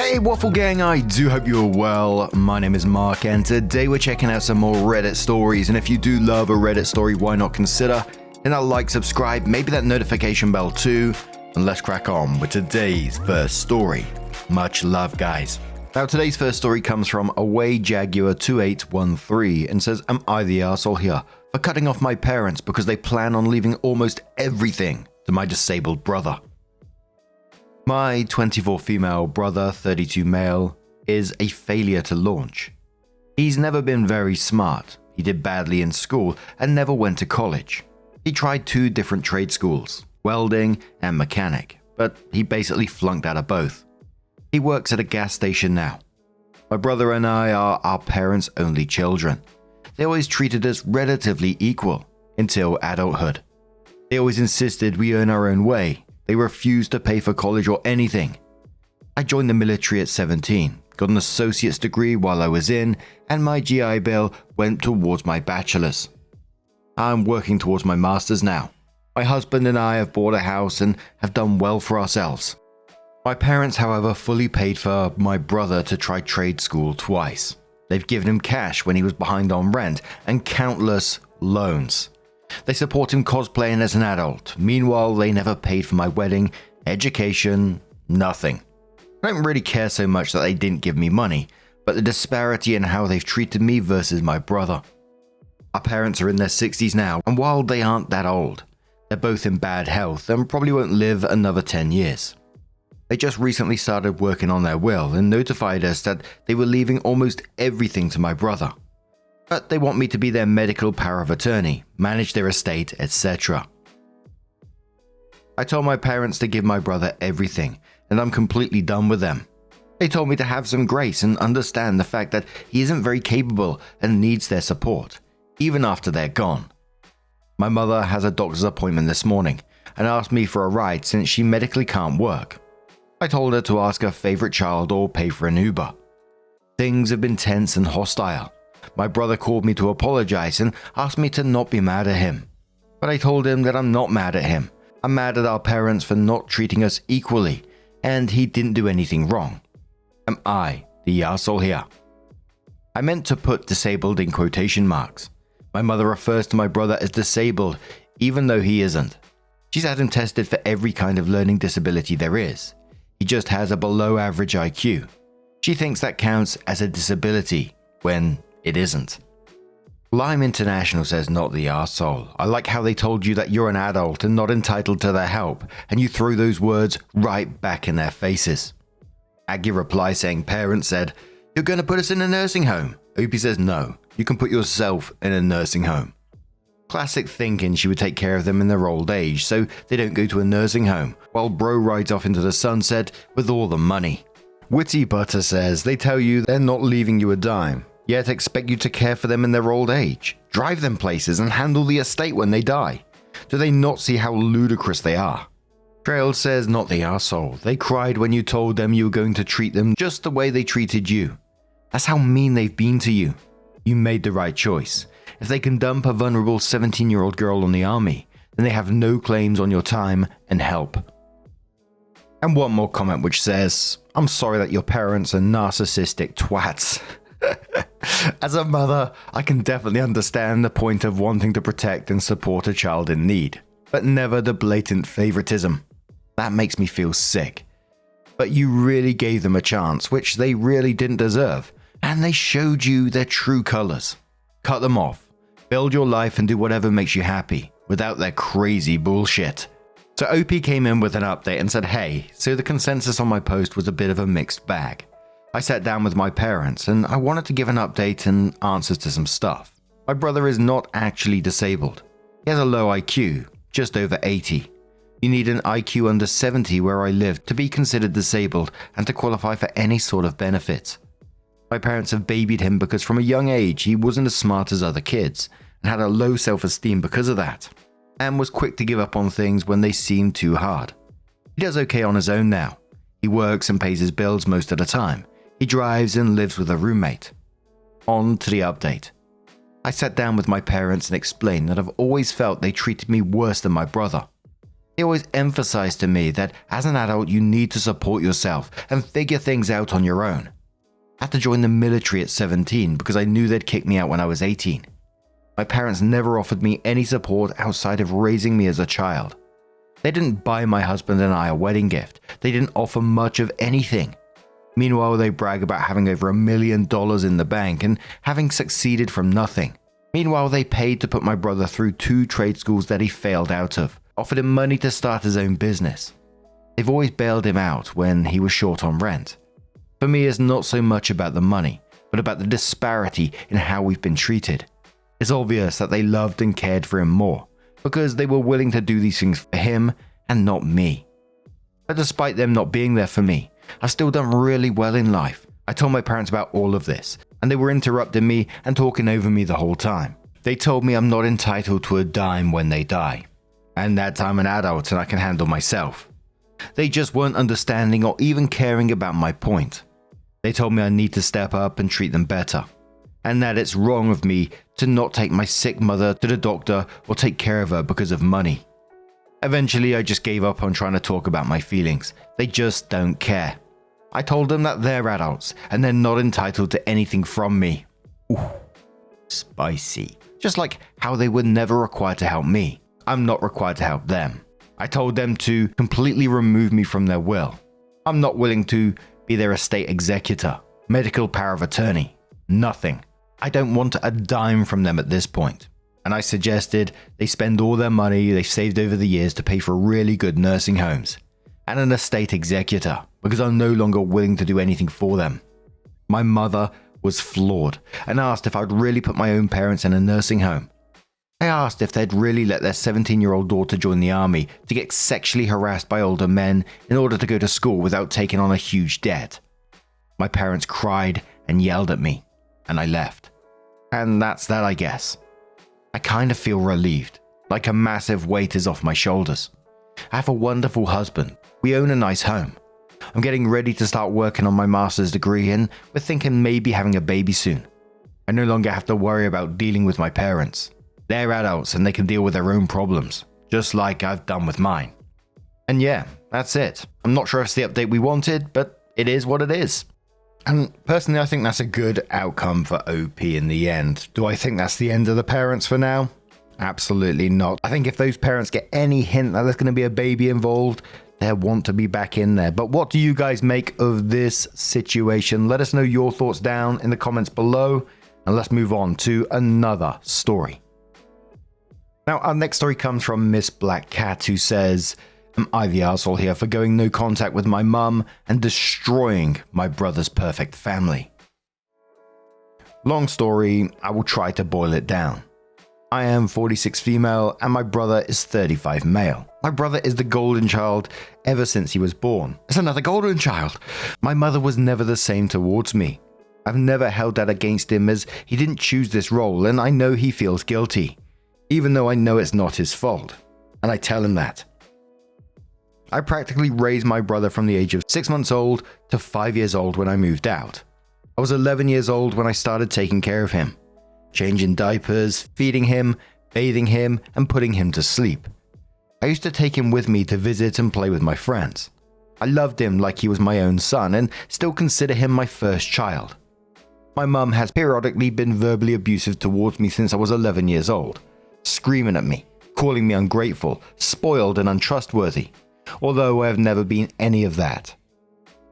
Hey Waffle Gang, I do hope you're well. My name is Mark and today we're checking out some more Reddit stories, and if you do love a Reddit story, why not consider hitting that like, subscribe, maybe that notification bell too, and let's crack on with today's first story. Much love, guys. Now today's first story comes from Away Jaguar 2813 and says, am I the arsehole here for cutting off my parents because they plan on leaving almost everything to my disabled brother? My 24 female brother, 32 male, is a failure to launch. He's never been very smart, he did badly in school and never went to college. He tried 2 different trade schools, welding and mechanic, but he basically flunked out of both. He works at a gas station now. My brother and I are our parents' only children. They always treated us relatively equal until adulthood. They always insisted we earn our own way. They refused to pay for college or anything. I joined the military at 17, got an associate's degree while I was in, and my GI Bill went towards my bachelor's. I'm working towards my master's now. My husband and I have bought a house and have done well for ourselves. My parents, however, fully paid for my brother to try trade school twice. They've given him cash when he was behind on rent and countless loans. They support him cosplaying as an adult. Meanwhile, they never paid for my wedding, education, nothing. I don't really care so much that they didn't give me money, but the disparity in how they've treated me versus my brother. Our parents are in their 60s now, and while they aren't that old, they're both in bad health and probably won't live another 10 years. They just recently started working on their will and notified us that they were leaving almost everything to my brother. But they want me to be their medical power of attorney, manage their estate, etc. I told my parents to give my brother everything, and I'm completely done with them. They told me to have some grace and understand the fact that he isn't very capable and needs their support, even after they're gone. My mother has a doctor's appointment this morning and asked me for a ride since she medically can't work. I told her to ask her favorite child or pay for an Uber. Things have been tense and hostile. My brother called me to apologize and asked me to not be mad at him. But I told him that I'm not mad at him. I'm mad at our parents for not treating us equally, and he didn't do anything wrong. Am I the arsehole here? I meant to put disabled in quotation marks. My mother refers to my brother as disabled, even though he isn't. She's had him tested for every kind of learning disability there is. He just has a below average IQ. She thinks that counts as a disability, when it isn't. Lime International says not the arsehole. I like how they told you that you're an adult and not entitled to their help, and you threw those words right back in their faces. Aggie replies saying parents said, you're going to put us in a nursing home. Opie says no, you can put yourself in a nursing home. Classic thinking she would take care of them in their old age so they don't go to a nursing home, while bro rides off into the sunset with all the money. Witty Butter says they tell you they're not leaving you a dime, yet expect you to care for them in their old age, drive them places and handle the estate when they die. Do they not see how ludicrous they are? Trail says not the arsehole. They cried when you told them you were going to treat them just the way they treated you. That's how mean they've been to you. You made the right choice. If they can dump a vulnerable 17-year-old girl on the army, then they have no claims on your time and help. And one more comment which says, I'm sorry that your parents are narcissistic twats. As a mother, I can definitely understand the point of wanting to protect and support a child in need, but never the blatant favoritism. That makes me feel sick. But you really gave them a chance, which they really didn't deserve, and they showed you their true colors. Cut them off, build your life and do whatever makes you happy, without their crazy bullshit. So OP came in with an update and said, hey, so the consensus on my post was a bit of a mixed bag. I sat down with my parents and I wanted to give an update and answers to some stuff. My brother is not actually disabled. He has a low IQ, just over 80. You need an IQ under 70 where I live to be considered disabled and to qualify for any sort of benefit. My parents have babied him because from a young age he wasn't as smart as other kids and had a low self-esteem because of that, and was quick to give up on things when they seemed too hard. He does okay on his own now. He works and pays his bills most of the time. He drives and lives with a roommate. On to the update. I sat down with my parents and explained that I've always felt they treated me worse than my brother. He always emphasized to me that as an adult you need to support yourself and figure things out on your own. I had to join the military at 17 because I knew they'd kick me out when I was 18. My parents never offered me any support outside of raising me as a child. They didn't buy my husband and I a wedding gift. They didn't offer much of anything. Meanwhile, they brag about having over $1 million in the bank and having succeeded from nothing. Meanwhile, they paid to put my brother through 2 trade schools that he failed out of, offered him money to start his own business. They've always bailed him out when he was short on rent. For me, it's not so much about the money, but about the disparity in how we've been treated. It's obvious that they loved and cared for him more, because they were willing to do these things for him and not me. But despite them not being there for me, I've still done really well in life. I told my parents about all of this, and they were interrupting me and talking over me the whole time. They told me I'm not entitled to a dime when they die, and that I'm an adult and I can handle myself. They just weren't understanding or even caring about my point. They told me I need to step up and treat them better, and that it's wrong of me to not take my sick mother to the doctor or take care of her because of money. Eventually, I just gave up on trying to talk about my feelings. They just don't care. I told them that they're adults and they're not entitled to anything from me. Ooh, spicy. Just like how they were never required to help me, I'm not required to help them. I told them to completely remove me from their will. I'm not willing to be their estate executor, medical power of attorney, nothing. I don't want a dime from them at this point. And I suggested they spend all their money they've saved over the years to pay for really good nursing homes and an estate executor, because I'm no longer willing to do anything for them. My mother was floored and asked if I'd really put my own parents in a nursing home. I asked if they'd really let their 17-year-old daughter join the army to get sexually harassed by older men in order to go to school without taking on a huge debt. My parents cried and yelled at me, and I left. And that's that, I guess. I kind of feel relieved, like a massive weight is off my shoulders. I have a wonderful husband. We own a nice home. I'm getting ready to start working on my master's degree, and we're thinking maybe having a baby soon. I no longer have to worry about dealing with my parents. They're adults and they can deal with their own problems, just like I've done with mine. And yeah, that's it. I'm not sure if it's the update we wanted, but it is what it is. And personally, I think that's a good outcome for OP in the end. Do I think that's the end of the parents for now? Absolutely not. I think if those parents get any hint that there's going to be a baby involved, they'll want to be back in there. But what do you guys make of this situation? Let us know your thoughts down in the comments below, and let's move on to another story. Now, our next story comes from Miss Black Cat, who says, "Am I the arsehole here for going no contact with my mum and destroying my brother's perfect family?" Long story, I will try to boil it down. I am 46 female and my brother is 35 male. My brother is the golden child ever since he was born. It's another golden child. My mother was never the same towards me. I've never held that against him, as he didn't choose this role, and I know he feels guilty, even though I know it's not his fault, and I tell him that. I practically raised my brother from the age of 6 months old to 5 years old when I moved out. I was 11 years old when I started taking care of him, changing diapers, feeding him, bathing him, and putting him to sleep. I used to take him with me to visit and play with my friends. I loved him like he was my own son and still consider him my first child. My mum has periodically been verbally abusive towards me since I was 11 years old, screaming at me, calling me ungrateful, spoiled, and untrustworthy, although I have never been any of that.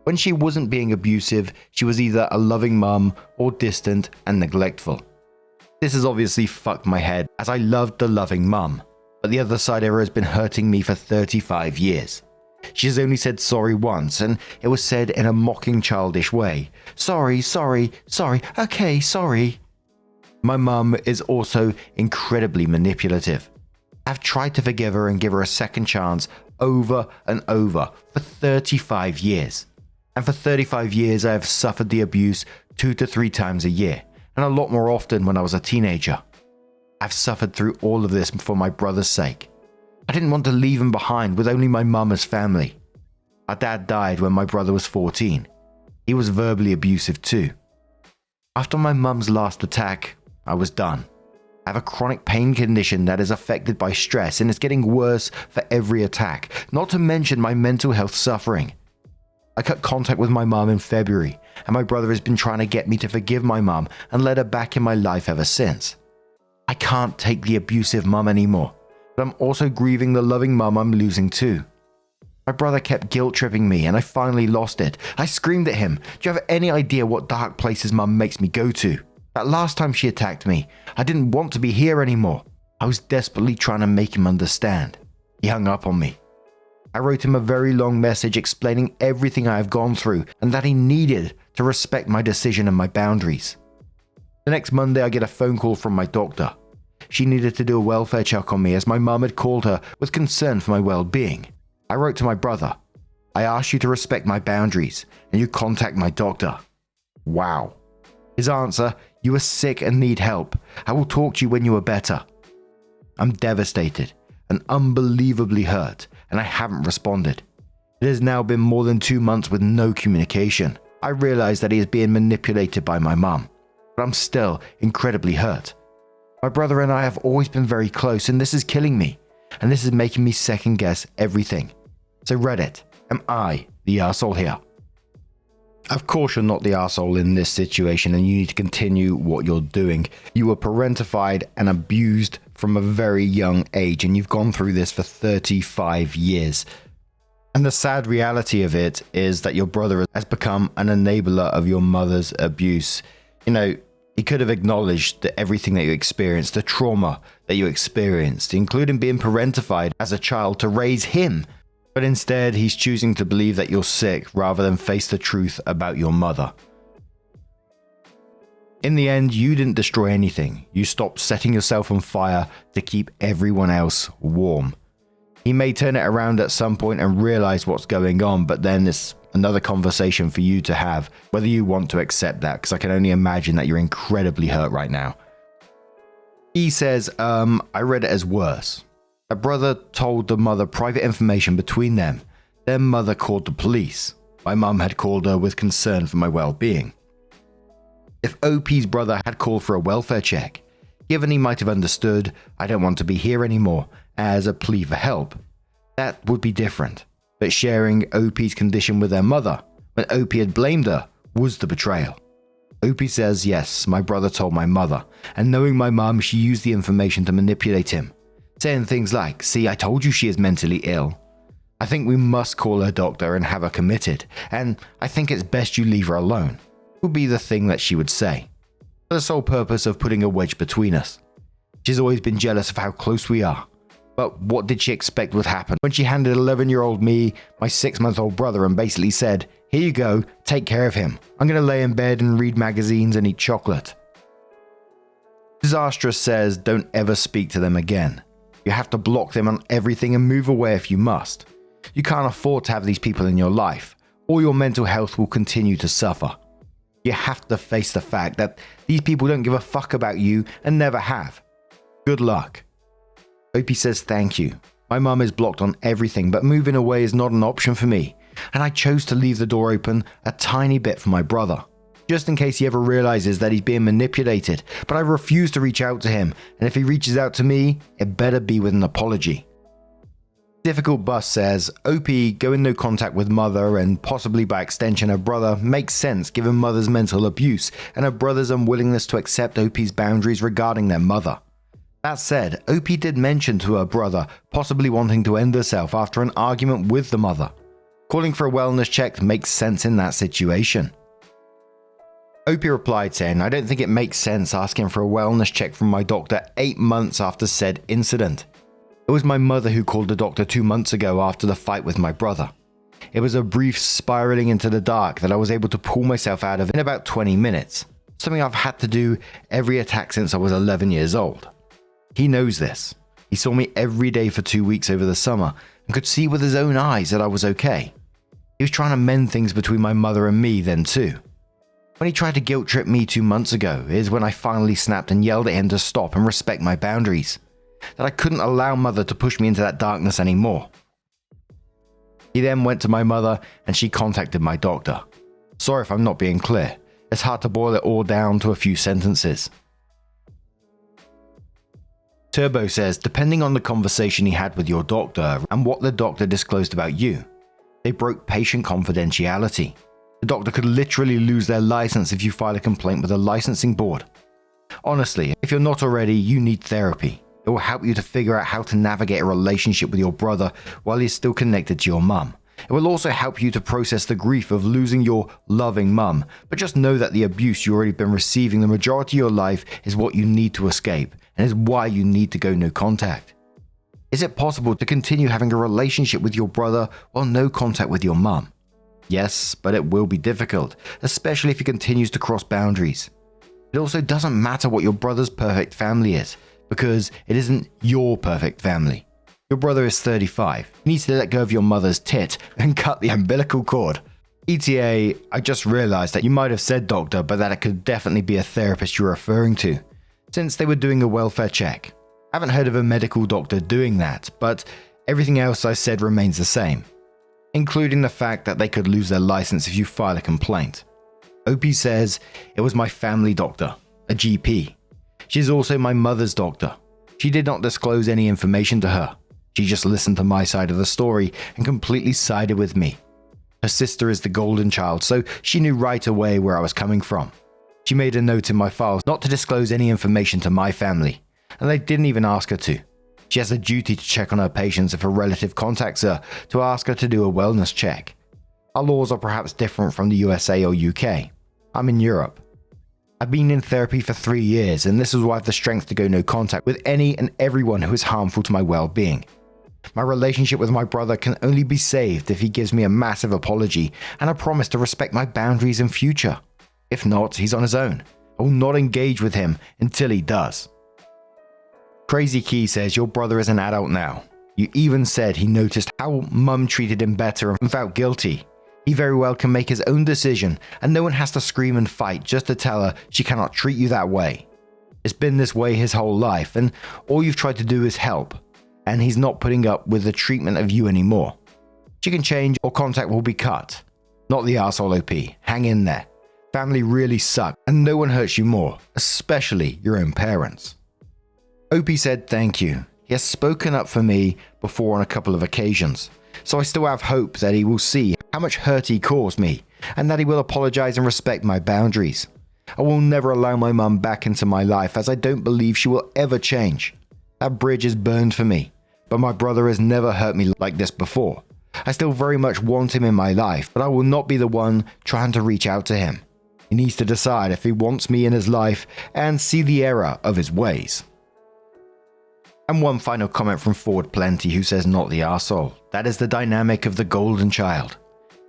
When she wasn't being abusive, she was either a loving mum or distant and neglectful. This has obviously fucked my head, as I loved the loving mum, but the other side of her has been hurting me for 35 years. She has only said sorry once, and it was said in a mocking, childish way. Sorry, okay, sorry. My mum is also incredibly manipulative. I've tried to forgive her and give her a second chance over and over for 35 years. And for 35 years I have suffered the abuse 2 to 3 times a year, and a lot more often when I was a teenager. I've suffered through all of this for my brother's sake. I didn't want to leave him behind with only my mum as family. Our dad died when my brother was 14. He was verbally abusive too. After my mum's last attack, I was done. I have a chronic pain condition that is affected by stress and is getting worse for every attack, not to mention my mental health suffering. I cut contact with my mom in February, and my brother has been trying to get me to forgive my mom and let her back in my life ever since. I can't take the abusive mom anymore, but I'm also grieving the loving mom I'm losing too. My brother kept guilt-tripping me and I finally lost it. I screamed at him, "Do you have any idea what dark places mum makes me go to? That last time she attacked me, I didn't want to be here anymore." I was desperately trying to make him understand. He hung up on me. I wrote him a very long message explaining everything I have gone through and that he needed to respect my decision and my boundaries. The next Monday, I get a phone call from my doctor. She needed to do a welfare check on me as my mum had called her with concern for my well-being. I wrote to my brother, "I asked you to respect my boundaries and you contact my doctor." Wow. His answer, "You are sick and need help. I will talk to you when you are better." I'm devastated and unbelievably hurt, and I haven't responded. It has now been more than 2 months with no communication. I realize that he is being manipulated by my mum, but I'm still incredibly hurt. My brother and I have always been very close, and this is killing me, and this is making me second guess everything. So Reddit, am I the arsehole here? Of course you're not the arsehole in this situation, and you need to continue what you're doing. You were parentified and abused from a very young age, and you've gone through this for 35 years. And the sad reality of it is that your brother has become an enabler of your mother's abuse. You know, he could have acknowledged that everything that you experienced, the trauma that you experienced, including being parentified as a child to raise him. But instead, he's choosing to believe that you're sick rather than face the truth about your mother. In the end, you didn't destroy anything. You stopped setting yourself on fire to keep everyone else warm. He may turn it around at some point and realize what's going on, but then it's another conversation for you to have, whether you want to accept that, because I can only imagine that you're incredibly hurt right now. He says, I read it as worse. A brother told the mother private information between them. Their mother called the police. My mum had called her with concern for my well-being. If OP's brother had called for a welfare check, given he might have understood, "I don't want to be here anymore," as a plea for help, that would be different. But sharing OP's condition with their mother, when OP had blamed her, was the betrayal. OP says, yes, my brother told my mother, and knowing my mum, she used the information to manipulate him, saying things like, "See, I told you she is mentally ill. I think we must call her doctor and have her committed, and I think it's best you leave her alone," would be the thing that she would say, for the sole purpose of putting a wedge between us. She's always been jealous of how close we are. But what did she expect would happen when she handed 11-year-old me my 6-month-old brother and basically said, "Here you go, take care of him. I'm going to lay in bed and read magazines and eat chocolate." Disastrous says, don't ever speak to them again. You have to block them on everything and move away if you must. You can't afford to have these people in your life, or your mental health will continue to suffer. You have to face the fact that these people don't give a fuck about you and never have. Good luck. OP says thank you. My mum is blocked on everything, but moving away is not an option for me, and I chose to leave the door open a tiny bit for my brother, just in case he ever realizes that he's being manipulated, but I refuse to reach out to him, and if he reaches out to me, it better be with an apology. Difficult Bus says, OP going no contact with mother and possibly by extension her brother makes sense given mother's mental abuse and her brother's unwillingness to accept OP's boundaries regarding their mother. That said, OP did mention to her brother possibly wanting to end herself after an argument with the mother. Calling for a wellness check makes sense in that situation. OP replied saying, I don't think it makes sense asking for a wellness check from my doctor 8 months after said incident. It was my mother who called the doctor 2 months ago after the fight with my brother. It was a brief spiraling into the dark that I was able to pull myself out of in about 20 minutes, something I've had to do every attack since I was 11 years old. He knows this. He saw me every day for 2 weeks over the summer and could see with his own eyes that I was okay. He was trying to mend things between my mother and me then too. When he tried to guilt trip me 2 months ago is when I finally snapped and yelled at him to stop and respect my boundaries. That I couldn't allow mother to push me into that darkness anymore. He then went to my mother and she contacted my doctor. Sorry if I'm not being clear. It's hard to boil it all down to a few sentences. Turbo says, depending on the conversation he had with your doctor and what the doctor disclosed about you, they broke patient confidentiality. The doctor could literally lose their license if you file a complaint with a licensing board. Honestly, if you're not already, you need therapy. It will help you to figure out how to navigate a relationship with your brother while he's still connected to your mum. It will also help you to process the grief of losing your loving mum, but just know that the abuse you've already been receiving the majority of your life is what you need to escape, and is why you need to go no contact. Is it possible to continue having a relationship with your brother while no contact with your mum? Yes, but it will be difficult, especially if he continues to cross boundaries. It also doesn't matter what your brother's perfect family is, because it isn't your perfect family. Your brother is 35. You need to let go of your mother's tit and cut the umbilical cord. ETA, I just realized that you might have said doctor, but that it could definitely be a therapist you're referring to, since they were doing a welfare check. I haven't heard of a medical doctor doing that, but everything else I said remains the same, including the fact that they could lose their license if you file a complaint. OP says, it was my family doctor, a GP. She's also my mother's doctor. She did not disclose any information to her. She just listened to my side of the story and completely sided with me. Her sister is the golden child, so she knew right away where I was coming from. She made a note in my files not to disclose any information to my family, and they didn't even ask her to. She has a duty to check on her patients if a relative contacts her to ask her to do a wellness check. Our laws are perhaps different from the USA or UK. I'm in Europe. I've been in therapy for 3 years, and this is why I have the strength to go no contact with any and everyone who is harmful to my well-being. My relationship with my brother can only be saved if he gives me a massive apology and a promise to respect my boundaries in future. If not, he's on his own. I will not engage with him until he does. Crazy Key says, your brother is an adult now. You even said he noticed how mum treated him better and felt guilty. He very well can make his own decision, and no one has to scream and fight just to tell her she cannot treat you that way. It's been this way his whole life, and all you've tried to do is help, and he's not putting up with the treatment of you anymore. She can change or contact will be cut. Not the arsehole OP. Hang in there. Family really suck, and no one hurts you more, especially your own parents. OP said thank you. He has spoken up for me before on a couple of occasions, so I still have hope that he will see how much hurt he caused me, and that he will apologize and respect my boundaries. I will never allow my mum back into my life, as I don't believe she will ever change. That bridge is burned for me, but my brother has never hurt me like this before. I still very much want him in my life, but I will not be the one trying to reach out to him. He needs to decide if he wants me in his life and see the error of his ways. And one final comment from Forward Plenty, who says not the arsehole. That is the dynamic of the golden child.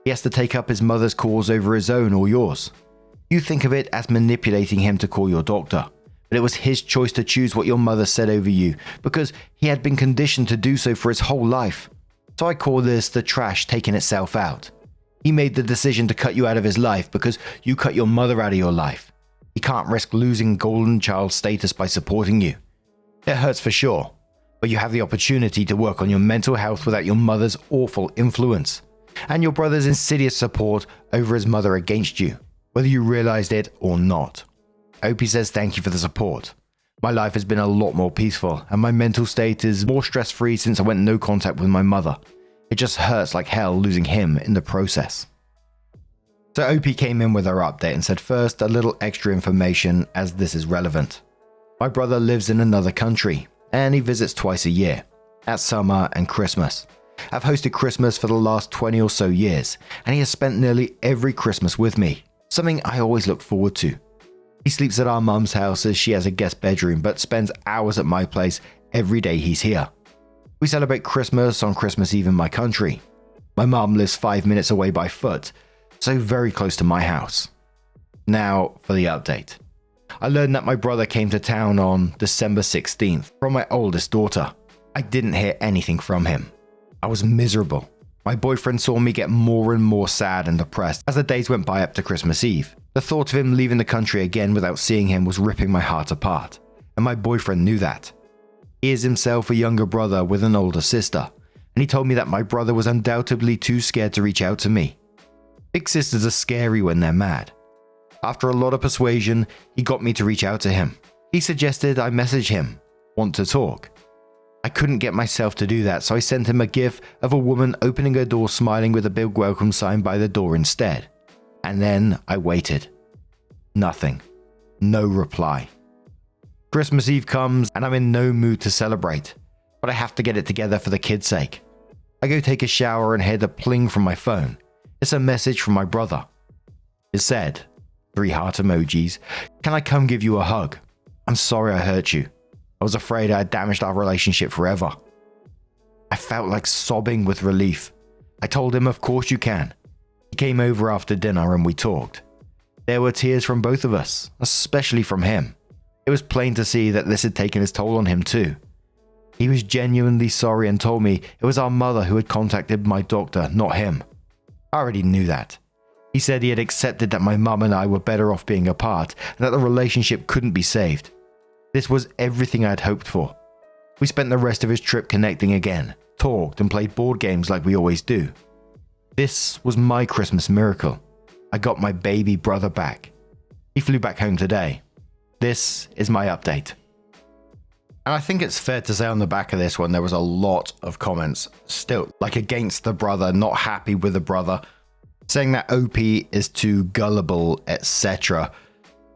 He has to take up his mother's cause over his own or yours. You think of it as manipulating him to call your doctor, but it was his choice to choose what your mother said over you, because he had been conditioned to do so for his whole life. So I call this the trash taking itself out. He made the decision to cut you out of his life because you cut your mother out of your life. He can't risk losing golden child status by supporting you. It hurts for sure, but you have the opportunity to work on your mental health without your mother's awful influence, and your brother's insidious support over his mother against you, whether you realized it or not. OP says thank you for the support. My life has been a lot more peaceful, and my mental state is more stress-free since I went no contact with my mother. It just hurts like hell losing him in the process. So OP came in with her update and said, first, a little extra information as this is relevant. My brother lives in another country, and he visits twice a year, at summer and Christmas. I've hosted Christmas for the last 20 or so years, and he has spent nearly every Christmas with me, something I always look forward to. He sleeps at our mum's house as she has a guest bedroom, but spends hours at my place every day he's here. We celebrate Christmas on Christmas Eve in my country. My mum lives 5 minutes away by foot, so very close to my house. Now for the update. I learned that my brother came to town on December 16th from my oldest daughter. I didn't hear anything from him. I was miserable. My boyfriend saw me get more and more sad and depressed as the days went by up to Christmas Eve. The thought of him leaving the country again without seeing him was ripping my heart apart, and my boyfriend knew that. He is himself a younger brother with an older sister, and he told me that my brother was undoubtedly too scared to reach out to me. Big sisters are scary when they're mad. After a lot of persuasion, he got me to reach out to him. He suggested I message him. want to talk. I couldn't get myself to do that, so I sent him a gif of a woman opening her door smiling with a big welcome sign by the door instead. And then I waited. Nothing. No reply. Christmas Eve comes and I'm in no mood to celebrate, but I have to get it together for the kids' sake. I go take a shower and hear the pling from my phone. It's a message from my brother. It said, 3 heart emojis, "Can I come give you a hug? I'm sorry I hurt you. I was afraid I had damaged our relationship forever." I felt like sobbing with relief. I told him, of course you can. He came over after dinner and we talked. There were tears from both of us, especially from him. It was plain to see that this had taken its toll on him too. He was genuinely sorry and told me it was our mother who had contacted my doctor, not him. I already knew that. He said he had accepted that my mum and I were better off being apart and that the relationship couldn't be saved. This was everything I had hoped for. We spent the rest of his trip connecting again, talked and played board games like we always do. This was my Christmas miracle. I got my baby brother back. He flew back home today. This is my update. And I think it's fair to say on the back of this one, there was a lot of comments still, like against the brother, not happy with the brother, saying that OP is too gullible, etc.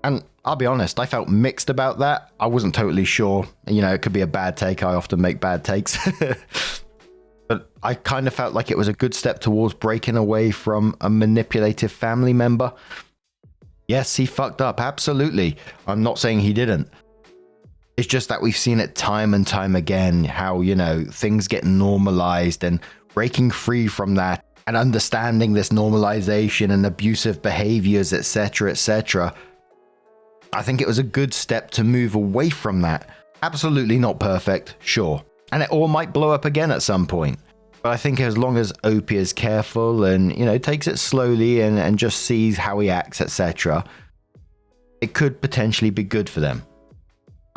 And I'll be honest, I felt mixed about that. I wasn't totally sure. You know, it could be a bad take. I often make bad takes. But I kind of felt like it was a good step towards breaking away from a manipulative family member. Yes, he fucked up. Absolutely. I'm not saying he didn't. It's just that we've seen it time and time again, how, you know, things get normalized, and breaking free from that and understanding this normalization and abusive behaviors, etc., etc. I think it was a good step to move away from that. Absolutely not perfect, sure. And it all might blow up again at some point. But I think as long as OP is careful and, you know, takes it slowly and just sees how he acts, etc., it could potentially be good for them.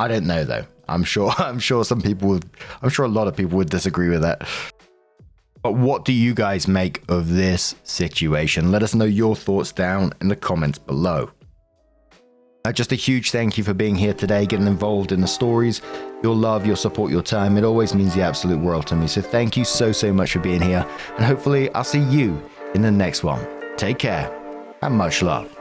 I don't know though. I'm sure a lot of people would disagree with that. But what do you guys make of this situation? Let us know your thoughts down in the comments below. Just a huge thank you for being here today, getting involved in the stories. Your love, your support, your time, it always means the absolute world to me. So thank you so much for being here, and hopefully I'll see you in the next one. Take care and much love.